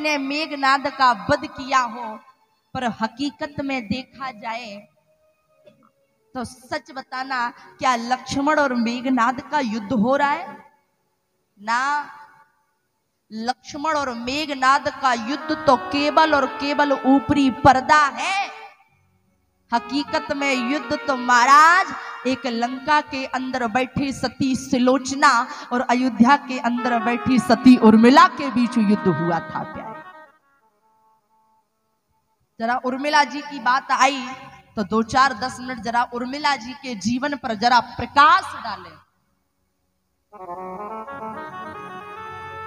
मैंने मेघनाद का वध किया हो, पर हकीकत में देखा जाए तो सच बताना, क्या लक्ष्मण और मेघनाद का युद्ध हो रहा है? ना, लक्ष्मण और मेघनाद का युद्ध तो केवल और केवल ऊपरी पर्दा है। हकीकत में युद्ध तो महाराज एक लंका के अंदर बैठी सती सुलोचना और अयोध्या के अंदर बैठी सती उर्मिला के बीच युद्ध हुआ था। प्यारे, जरा उर्मिला जी की बात आई तो 2-4-10 मिनट जरा उर्मिला जी के जीवन पर जरा प्रकाश डालें।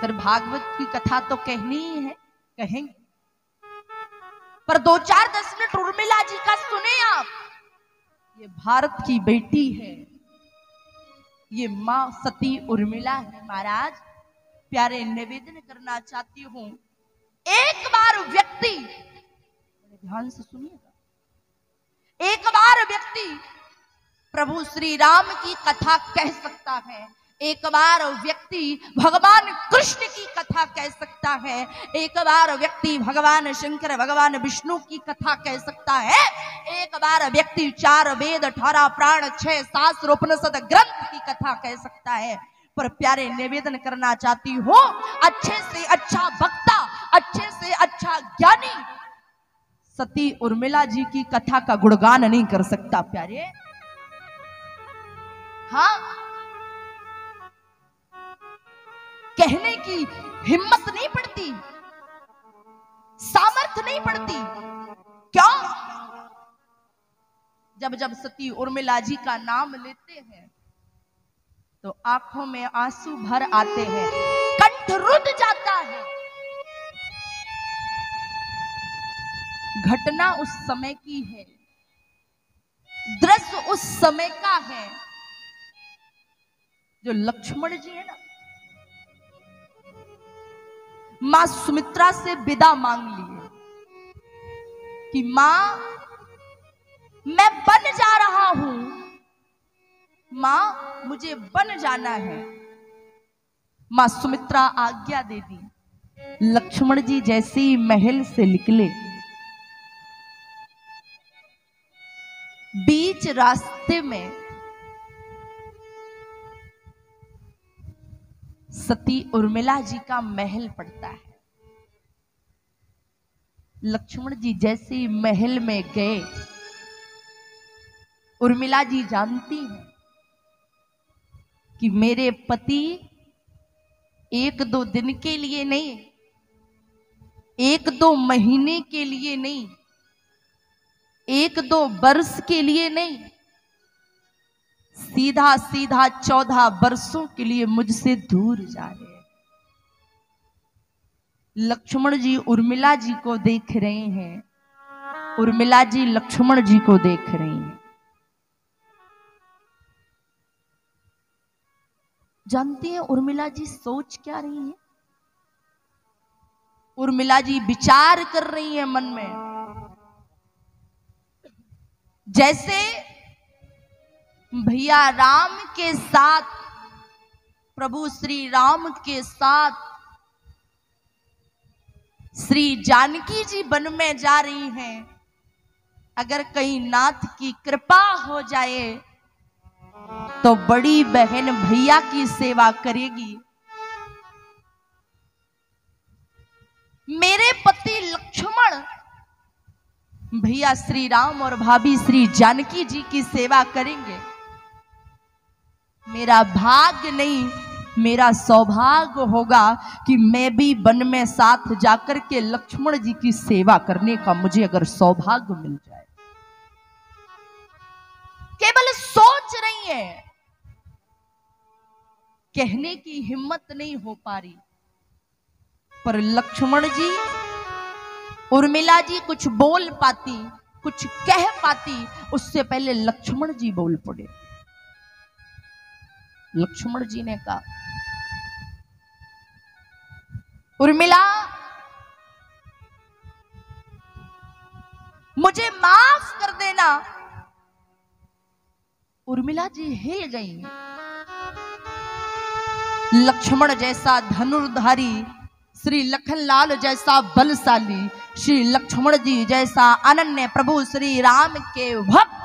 फिर भागवत की कथा तो कहनी ही है, कहेंगे, पर 2-4-10 मिनट उर्मिला जी का सुने आप। ये भारत की बेटी है, ये मां सती उर्मिला है। महाराज प्यारे, निवेदन करना चाहती हूं, एक बार व्यक्ति, ध्यान से सुनिएगा, एक बार व्यक्ति प्रभु श्री राम की कथा कह सकता है, एक बार व्यक्ति भगवान कृष्ण की कथा कह सकता है, एक बार व्यक्ति भगवान शंकर भगवान विष्णु की कथा कह सकता है, एक बार व्यक्ति 4 वेद 18 प्राण 6 शास्त्र उपनिषद ग्रंथ की कथा कह सकता है। पर प्यारे, निवेदन करना चाहती हूं, अच्छे से अच्छा वक्ता, अच्छे से अच्छा ज्ञानी सती उर्मिला जी की कथा का गुणगान नहीं कर सकता। प्यारे, हाँ, कहने की हिम्मत नहीं पड़ती, सामर्थ्य नहीं पड़ती। क्यों? जब जब सती उर्मिला जी का नाम लेते हैं तो आंखों में आंसू भर आते हैं, कंठ रुध जाता है। घटना उस समय की है, दृश्य उस समय का है। जो लक्ष्मण जी है ना, मां सुमित्रा से विदा मांग लिए कि मां मैं बन जा रहा हूं, मां मुझे बन जाना है। मां सुमित्रा आज्ञा दे दी। लक्ष्मण जी जैसे ही महल से निकले, बीच रास्ते में सती उर्मिला जी का महल पड़ता है। लक्ष्मण जी जैसे ही महल में गए, उर्मिला जी जानती हैं कि मेरे पति 1-2 दिन के लिए नहीं, 1-2 महीने के लिए नहीं, 1-2 वर्ष के लिए नहीं, सीधा सीधा 14 वर्षों के लिए मुझसे दूर जा रहे हैं। लक्ष्मण जी उर्मिला जी को देख रहे हैं, उर्मिला जी लक्ष्मण जी को देख रही हैं। जानती हैं उर्मिला जी सोच क्या रही हैं? उर्मिला जी विचार कर रही हैं मन में, जैसे भैया राम के साथ, प्रभु श्री राम के साथ श्री जानकी जी वन में जा रही हैं। अगर कहीं नाथ की कृपा हो जाए तो बड़ी बहन भैया की सेवा करेगी। मेरे पति लक्ष्मण भैया श्री राम और भाभी श्री जानकी जी की सेवा करेंगे। मेरा भाग्य नहीं, मेरा सौभाग्य होगा कि मैं भी वन में साथ जाकर के लक्ष्मण जी की सेवा करने का मुझे अगर सौभाग्य मिल जाए। केवल सोच रही है, कहने की हिम्मत नहीं हो पा रही। पर लक्ष्मण जी, उर्मिला जी कुछ बोल पाती, कुछ कह पाती, उससे पहले लक्ष्मण जी बोल पड़े। लक्ष्मण जी ने कहा, उर्मिला मुझे माफ कर देना। उर्मिला जी हिल गई। लक्ष्मण जैसा धनुर्धारी श्री लखनलाल जैसा बलशाली, श्री लक्ष्मण जी जैसा अनन्य प्रभु श्री राम के भक्त।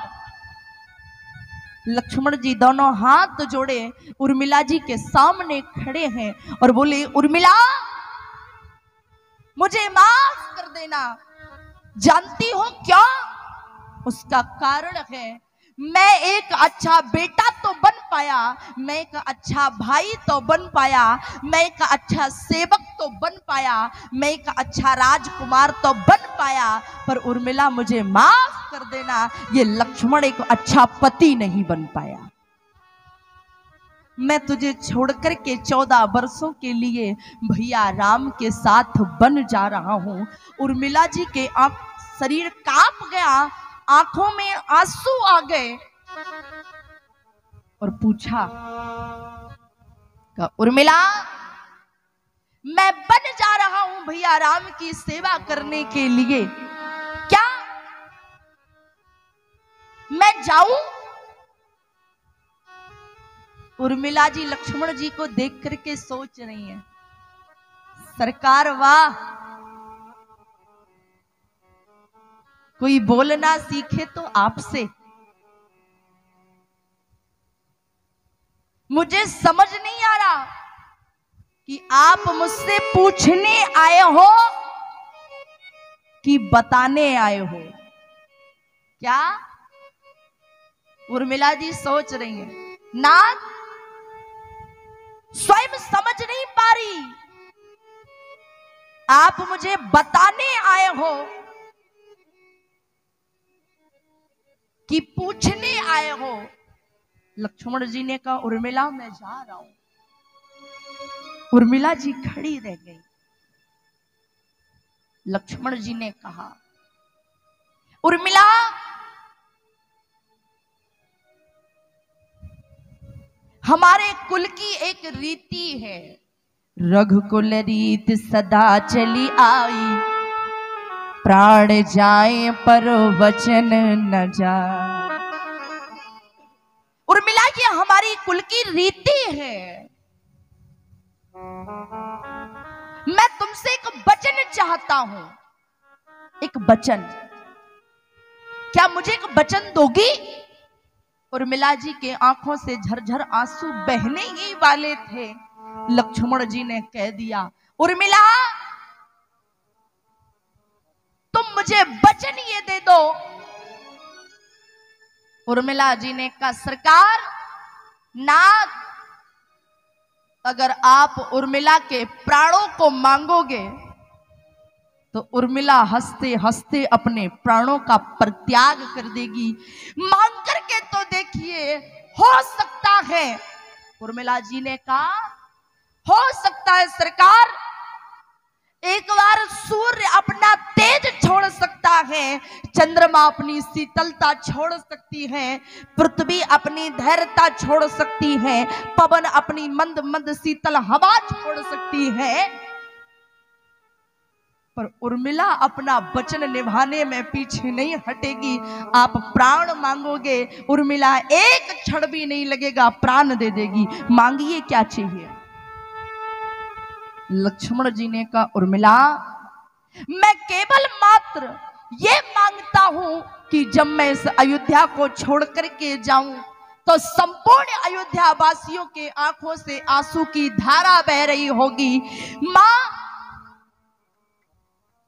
लक्ष्मण जी दोनों हाथ जोड़े उर्मिला जी के सामने खड़े हैं और बोले, उर्मिला मुझे माफ कर देना। जानती हो क्या? उसका कारण है, मैं एक अच्छा बेटा तो बन पाया, मैं एक अच्छा भाई तो बन पाया, मैं एक अच्छा सेवक तो बन पाया, मैं एक अच्छा राजकुमार तो बन पाया, पर उर्मिला मुझे माफ कर देना, ये लक्ष्मण एक अच्छा पति नहीं बन पाया। मैं तुझे छोड़कर के 14 वर्षों के लिए भैया राम के साथ बन जा रहा हूं। उर्मिला जी के शरीर कांप गया, आंखों में आंसू आ गए और पूछा, उर्मिला मैं बन जा रहा हूं भैया राम की सेवा करने के लिए, क्या मैं जाऊं? उर्मिला जी लक्ष्मण जी को देख करके सोच रही हैं, सरकार वाह, कोई बोलना सीखे तो आपसे। मुझे समझ नहीं आ रहा कि आप मुझसे पूछने आए हो कि बताने आए हो। क्या? उर्मिला जी सोच रही हैं, नाथ स्वयं समझ नहीं पा रही, आप मुझे बताने आए हो कि पूछने आए हो। लक्ष्मण जी ने कहा, उर्मिला मैं जा रहा हूं। उर्मिला जी खड़ी रह गई। लक्ष्मण जी ने कहा, उर्मिला हमारे कुल की एक रीति है, रघुकुल रीत सदा चली आई, प्राण जाए पर वचन न जाए। उर्मिला ये हमारी कुल की रीति है। मैं तुमसे एक वचन चाहता हूं, एक वचन, क्या मुझे एक वचन दोगी? उर्मिला जी के आंखों से झरझर आंसू बहने ही वाले थे। लक्ष्मण जी ने कह दिया, उर्मिला तुम मुझे वचन ये दे दो। उर्मिला जी ने कहा, सरकार नाथ अगर आप उर्मिला के प्राणों को मांगोगे तो उर्मिला हंसते हंसते अपने प्राणों का परित्याग कर देगी। मांग करके तो देखिए, हो सकता है। उर्मिला जी ने कहा, हो सकता है सरकार, एक बार सूर्य अपना तेज छोड़ सकता है, चंद्रमा अपनी शीतलता छोड़ सकती है, पृथ्वी अपनी धैर्यता छोड़ सकती है, पवन अपनी मंद मंद शीतल हवा छोड़ सकती है, पर उर्मिला अपना वचन निभाने में पीछे नहीं हटेगी। आप प्राण मांगोगे, उर्मिला एक क्षण भी नहीं लगेगा, प्राण दे देगी। मांगिए क्या चाहिए? लक्ष्मण जी ने कहा, उर्मिला मैं केवल मात्र ये मांगता हूं कि जब मैं इस अयोध्या को छोड़ करके जाऊं तो संपूर्ण अयोध्या वासियों के आंखों से आंसू की धारा बह रही होगी। मां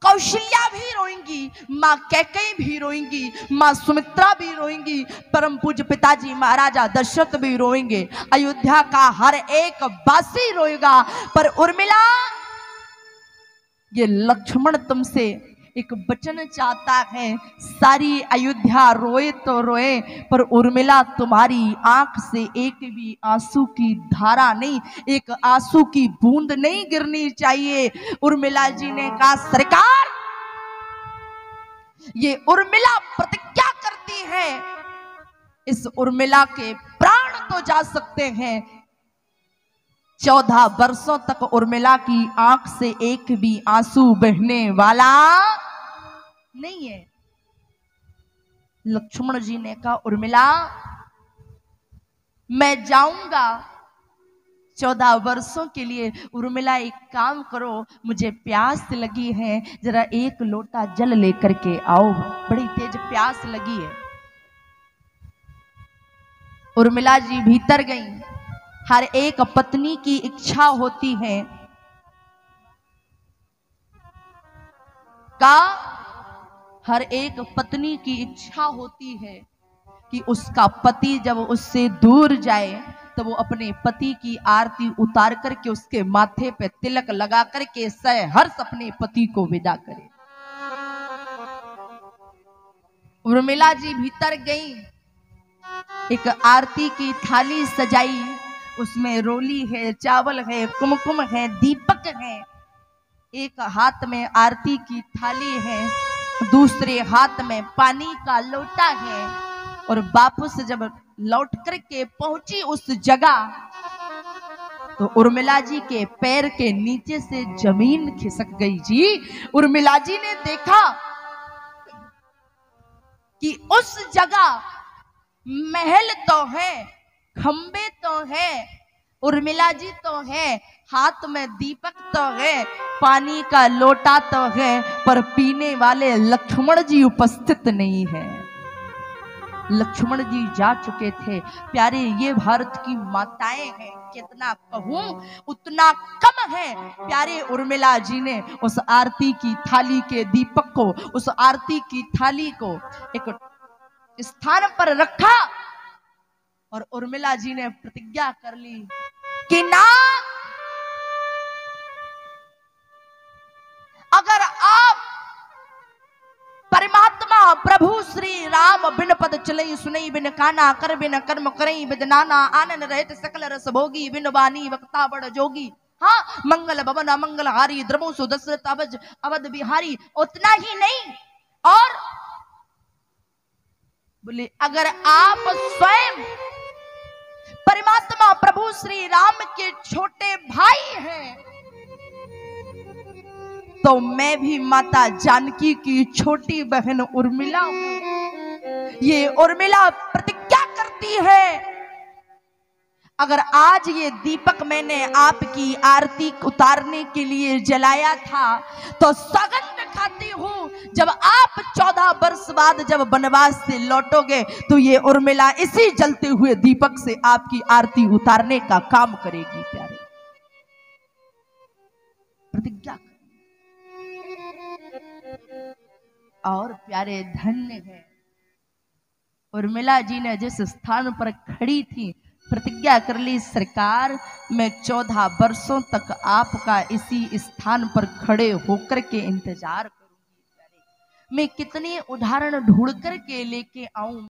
कौशल्या भी रोएंगी, मां कैकेयी भी रोएंगी, मां सुमित्रा भी रोएंगी, परम पूज्य पिताजी महाराजा दशरथ भी रोएंगे, अयोध्या का हर एक वासी रोएगा। पर उर्मिला ये लक्ष्मण तुमसे एक वचन चाहता है, सारी अयोध्या रोए तो रोए, पर उर्मिला तुम्हारी आंख से एक भी आंसू की धारा नहीं, एक आंसू की बूंद नहीं गिरनी चाहिए। उर्मिला जी ने कहा, सरकार ये उर्मिला प्रतिज्ञा करती है, इस उर्मिला के प्राण तो जा सकते हैं, 14 वर्षों तक उर्मिला की आंख से एक भी आंसू बहने वाला नहीं है। लक्ष्मण जी ने कहा, उर्मिला मैं जाऊंगा, 14 वर्षों के लिए उर्मिला एक काम करो, मुझे प्यास लगी है, जरा एक लोटा जल लेकर के आओ, बड़ी तेज प्यास लगी है। उर्मिला जी भीतर गई। हर एक पत्नी की इच्छा होती है हर एक पत्नी की इच्छा होती है कि उसका पति जब उससे दूर जाए तो वो अपने पति की आरती उतार करके उसके माथे पे तिलक लगा करके सहर्ष अपने पति को विदा करे। उर्मिला जी भीतर गई, एक आरती की थाली सजाई, उसमें रोली है, चावल है, कुमकुम है, दीपक है। एक हाथ में आरती की थाली है, दूसरे हाथ में पानी का लोटा है। और वापस जब लौट करके पहुंची उस जगह तो उर्मिला जी के पैर के नीचे से जमीन खिसक गई। जी उर्मिला जी ने देखा कि उस जगह महल तो है, खंबे तो है, उर्मिला जी तो है, हाथ में दीपक तो है, पानी का लोटा तो है, पर पीने वाले लक्ष्मण जी उपस्थित नहीं है। लक्ष्मण जी जा चुके थे। प्यारे, ये भारत की माताएं हैं, कितना कहूं उतना कम है। प्यारे, उर्मिला जी ने उस आरती की थाली के दीपक को, उस आरती की थाली को एक स्थान पर रखा और उर्मिला जी ने प्रतिज्ञा कर ली कि ना, अगर आप परमात्मा प्रभु श्री राम बिन पद चलई सुनई बिन काना, कर बिन कर्म करई बिन नाना, आनन रहत सकल रस भोगी, बिन बानी वक्ता बड़ जोगी। हाँ, मंगल भवन मंगल हारी, द्रमो सु दशरथ अवध बिहारी। उतना ही नहीं, और बोले अगर आप स्वयं परमात्मा प्रभु श्री राम के छोटे भाई हैं तो मैं भी माता जानकी की छोटी बहन उर्मिला हूं। ये उर्मिला प्रतिज्ञा करती है, अगर आज ये दीपक मैंने आपकी आरती उतारने के लिए जलाया था तो सौगंध खाती हूं, जब आप 14 वर्ष बाद जब वनवास से लौटोगे तो ये उर्मिला इसी जलते हुए दीपक से आपकी आरती उतारने का काम करेगी। प्यारे, प्रतिज्ञा। और प्यारे, धन्य है उर्मिला जी ने जिस स्थान पर खड़ी थी, प्रतिज्ञा कर ली, सरकार मैं 14 वर्षों तक आपका इसी स्थान पर खड़े होकर के इंतजार करूंगी। मैं कितने उदाहरण ढूंढ करके लेके आऊं।